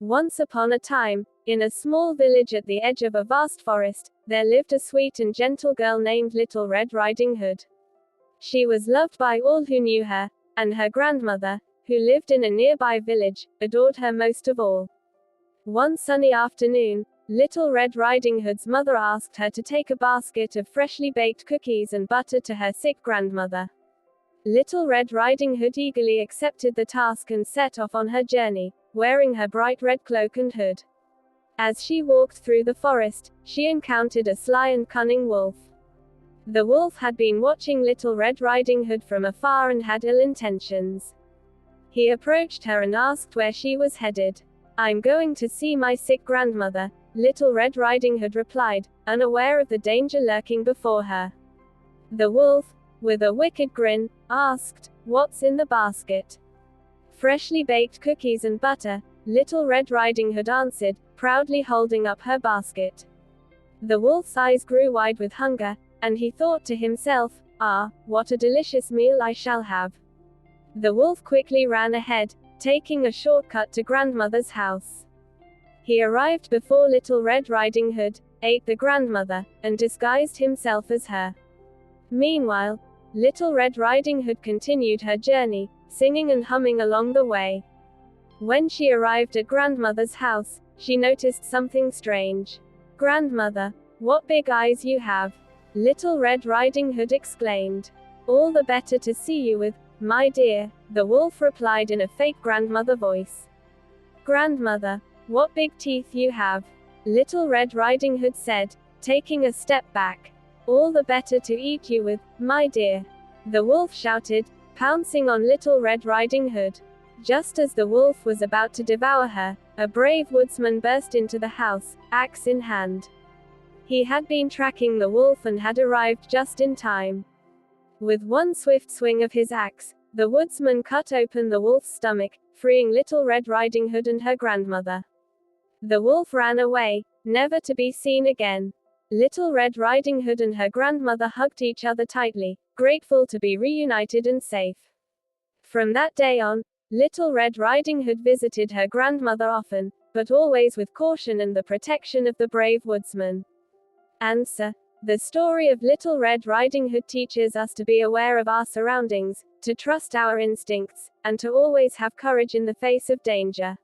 Once upon a time, in a small village at the edge of a vast forest, there lived a sweet and gentle girl named Little Red Riding Hood. She was loved by all who knew her, and her grandmother, who lived in a nearby village, adored her most of all. One sunny afternoon, Little Red Riding Hood's mother asked her to take a basket of freshly baked cookies and butter to her sick grandmother. Little Red Riding Hood eagerly accepted the task and set off on her journey, wearing her bright red cloak and hood. As she walked through the forest, she encountered a sly and cunning wolf. The wolf had been watching Little Red Riding Hood from afar and had ill intentions. He approached her and asked where she was headed. "I'm going to see my sick grandmother," Little Red Riding Hood replied, unaware of the danger lurking before her. The wolf, with a wicked grin, asked, "What's in the basket?" "Freshly baked cookies and butter," Little Red Riding Hood answered, proudly holding up her basket. The wolf's eyes grew wide with hunger, and he thought to himself, "Ah, what a delicious meal I shall have." The wolf quickly ran ahead, taking a shortcut to grandmother's house. He arrived before Little Red Riding Hood, ate the grandmother, and disguised himself as her. Meanwhile, Little Red Riding Hood continued her journey, singing and humming along the way. When she arrived at grandmother's house, she noticed something strange. "Grandmother, what big eyes you have!" Little Red Riding Hood exclaimed. "All the better to see you with, my dear," the wolf replied in a fake grandmother voice. "Grandmother, what big teeth you have!" Little Red Riding Hood said, taking a step back. "All the better to eat you with, my dear," the wolf shouted, pouncing on Little Red Riding Hood. Just as the wolf was about to devour her, a brave woodsman burst into the house, axe in hand. He had been tracking the wolf and had arrived just in time. With one swift swing of his axe, the woodsman cut open the wolf's stomach, freeing Little Red Riding Hood and her grandmother. The wolf ran away, never to be seen again. Little Red Riding Hood and her grandmother hugged each other tightly, grateful to be reunited and safe. From that day on, Little Red Riding Hood visited her grandmother often, but always with caution and the protection of the brave woodsman. Answer. The story of Little Red Riding Hood teaches us to be aware of our surroundings, to trust our instincts, and to always have courage in the face of danger.